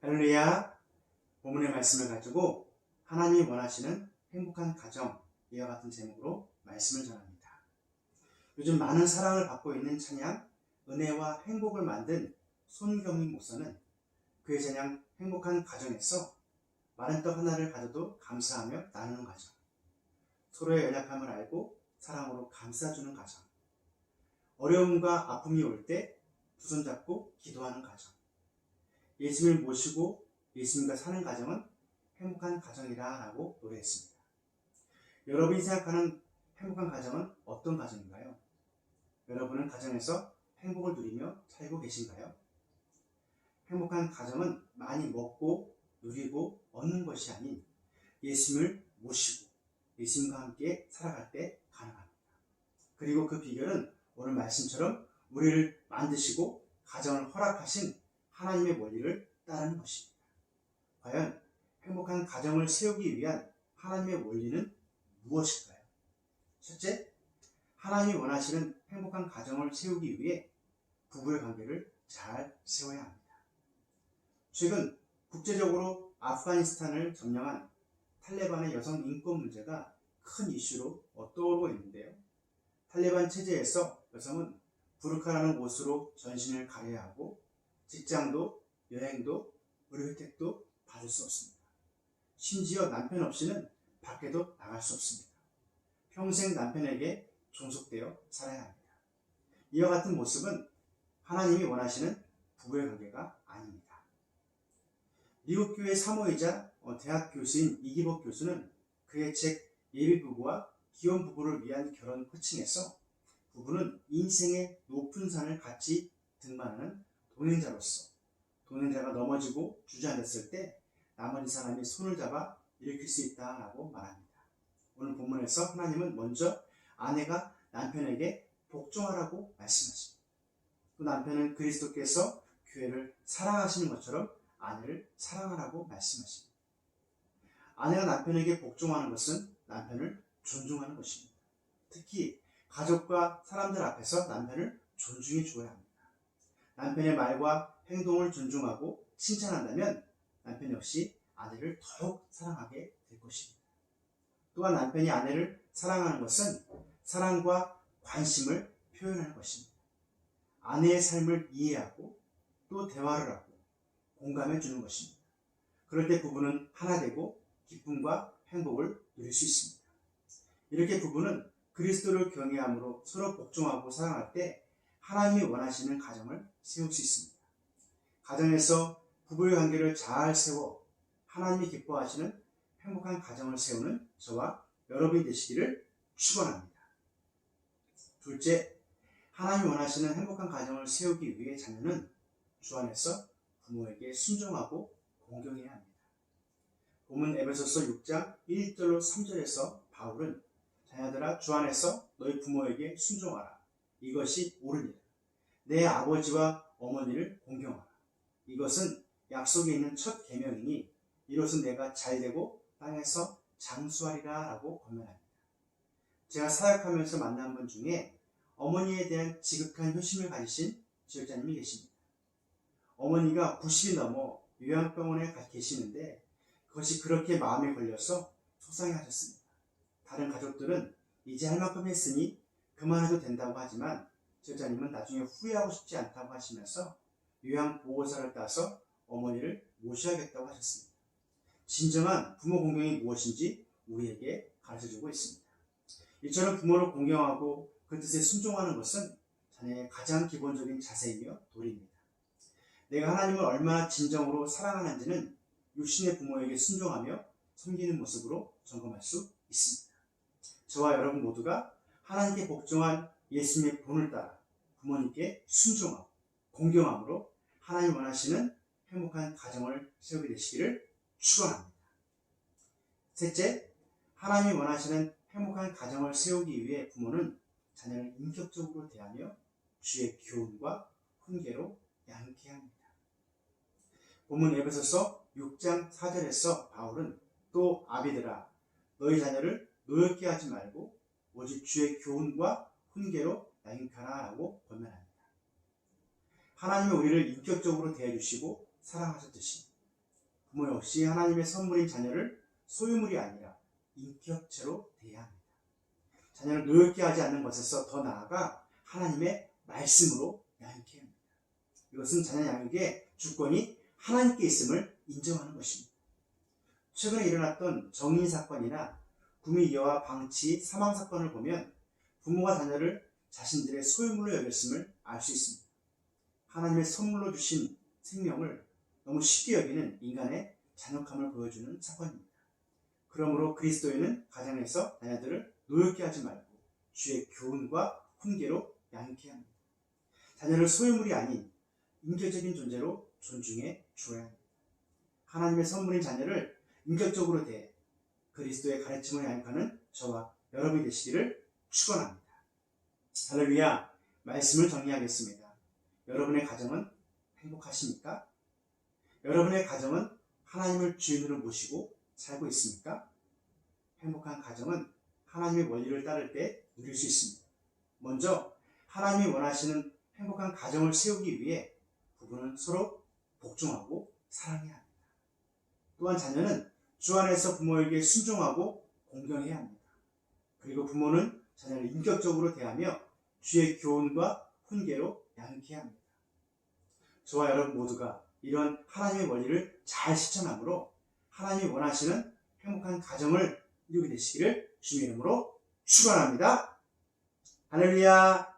할렐루야. 본문의 말씀을 가지고 하나님이 원하시는 행복한 가정, 이와 같은 제목으로 말씀을 전합니다. 요즘 많은 사랑을 받고 있는 찬양, 은혜와 행복을 만든 손경민 목사는 그의 찬양 행복한 가정에서 마른 떡 하나를 가져도 감사하며 나누는 가정, 서로의 연약함을 알고 사랑으로 감싸주는 가정, 어려움과 아픔이 올 때 두 손 잡고 기도하는 가정, 예수님을 모시고 예수님과 사는 가정은 행복한 가정이라 라고 노래했습니다. 여러분이 생각하는 행복한 가정은 어떤 가정인가요? 여러분은 가정에서 행복을 누리며 살고 계신가요? 행복한 가정은 많이 먹고 누리고 얻는 것이 아닌 예수님을 모시고 예수님과 함께 살아갈 때 가능합니다. 그리고 그 비결은 오늘 말씀처럼 우리를 만드시고 가정을 허락하신 하나님의 원리를 따르는 것입니다. 과연 행복한 가정을 세우기 위한 하나님의 원리는 무엇일까요? 첫째, 하나님이 원하시는 행복한 가정을 세우기 위해 부부의 관계를 잘 세워야 합니다. 최근 국제적으로 아프가니스탄을 점령한 탈레반의 여성 인권 문제가 큰 이슈로 떠오르고 있는데요. 탈레반 체제에서 여성은 부르카라는 옷으로 전신을 가려야 하고 직장도 여행도 의료 혜택도 받을 수 없습니다. 심지어 남편 없이는 밖에도 나갈 수 없습니다. 평생 남편에게 종속되어 살아야 합니다. 이와 같은 모습은 하나님이 원하시는 부부의 관계가 아닙니다. 미국 교회 사모이자 대학 교수인 이기복 교수는 그의 책 예비부부와 기혼부부를 위한 결혼 코칭에서 부부는 인생의 높은 산을 같이 등반하는 동행자로서 동행자가 넘어지고 주저앉았을 때 나머지 사람이 손을 잡아 일으킬 수 있다라고 말합니다. 오늘 본문에서 하나님은 먼저 아내가 남편에게 복종하라고 말씀하십니다. 또 남편은 그리스도께서 교회를 사랑하시는 것처럼 아내를 사랑하라고 말씀하십니다. 아내가 남편에게 복종하는 것은 남편을 존중하는 것입니다. 특히 가족과 사람들 앞에서 남편을 존중해 주어야 합니다. 남편의 말과 행동을 존중하고 칭찬한다면 남편 역시 아내를 더욱 사랑하게 될 것입니다. 또한 남편이 아내를 사랑하는 것은 사랑과 관심을 표현하는 것입니다. 아내의 삶을 이해하고 또 대화를 하고 공감해 주는 것입니다. 그럴 때 부부는 하나 되고 기쁨과 행복을 누릴 수 있습니다. 이렇게 부부는 그리스도를 경외함으로 서로 복종하고 사랑할 때 하나님이 원하시는 가정을 세울 수 있습니다. 가정에서 부부의 관계를 잘 세워 하나님이 기뻐하시는 행복한 가정을 세우는 저와 여러분이 되시기를 축원합니다. 둘째, 하나님이 원하시는 행복한 가정을 세우기 위해 자녀는 주 안에서 부모에게 순종하고 공경해야 합니다. 본문 에베소서 6장 1절로 3절에서 바울은 자녀들아 주 안에서 너희 부모에게 순종하라. 이것이 옳으니라. 내 아버지와 어머니를 공경하라. 이것은 약속에 있는 첫 계명이니 이것은 내가 잘되고 땅에서 장수하리라 라고 권면합니다. 제가 사역하면서 만난 분 중에 어머니에 대한 지극한 효심을 가지신 지역자님이 계십니다. 어머니가 90이 넘어 요양병원에 계시는데 그것이 그렇게 마음에 걸려서 속상해하셨습니다. 다른 가족들은 이제 할 만큼 했으니 그만해도 된다고 하지만 지역자님은 나중에 후회하고 싶지 않다고 하시면서 요양보호사를 따서 어머니를 모셔야겠다고 하셨습니다. 진정한 부모 공경이 무엇인지 우리에게 가르쳐주고 있습니다. 이처럼 부모를 공경하고 그 뜻에 순종하는 것은 자녀의 가장 기본적인 자세이며 도리입니다. 내가 하나님을 얼마나 진정으로 사랑하는지는 육신의 부모에게 순종하며 섬기는 모습으로 점검할 수 있습니다. 저와 여러분 모두가 하나님께 복종한 예수님의 본을 따라 부모님께 순종하고 공경함으로 하나님 원하시는 행복한 가정을 세우게 되시기를 축원합니다. 셋째, 하나님이 원하시는 행복한 가정을 세우기 위해 부모는 자녀를 인격적으로 대하며 주의 교훈과 훈계로 양육해야 합니다. 본문 에베소서 6장 4절에서 바울은 또 아비들아 너희 자녀를 노엽게 하지 말고 오직 주의 교훈과 훈계로 양육하라 라고 권면합니다. 하나님은 우리를 인격적으로 대해주시고 사랑하셨듯이 부모 역시 하나님의 선물인 자녀를 소유물이 아니라 인격체로 대해야 합니다. 자녀를 노엽게 하지 않는 것에서 더 나아가 하나님의 말씀으로 양육해야 합니다. 이것은 자녀 양육의 주권이 하나님께 있음을 인정하는 것입니다. 최근에 일어났던 정인 사건이나 구미 여아 방치 사망 사건을 보면 부모가 자녀를 자신들의 소유물로 여겼음을 알 수 있습니다. 하나님의 선물로 주신 생명을 너무 쉽게 여기는 인간의 잔혹함을 보여주는 사건입니다. 그러므로 그리스도인은 가정에서 자녀들을 노엽게 하지 말고 주의 교훈과 훈계로 양육해야 합니다. 자녀를 소유물이 아닌 인격적인 존재로 존중해 주어야 합니다. 하나님의 선물인 자녀를 인격적으로 대해 그리스도의 가르침을 양육하는 저와 여러분이 되시기를 축원합니다. 할렐루야. 말씀을 정리하겠습니다. 여러분의 가정은 행복하십니까? 여러분의 가정은 하나님을 주인으로 모시고 살고 있습니까? 행복한 가정은 하나님의 원리를 따를 때 누릴 수 있습니다. 먼저 하나님이 원하시는 행복한 가정을 세우기 위해 부부는 서로 복종하고 사랑해야 합니다. 또한 자녀는 주 안에서 부모에게 순종하고 공경해야 합니다. 그리고 부모는 자녀를 인격적으로 대하며 주의 교훈과 훈계로 양육해야 합니다. 저와 여러분 모두가 이런 하나님의 원리를 잘 실천함으로 하나님이 원하시는 행복한 가정을 이루게 되시기를 주님의 이름으로 축원합니다. 할렐루야.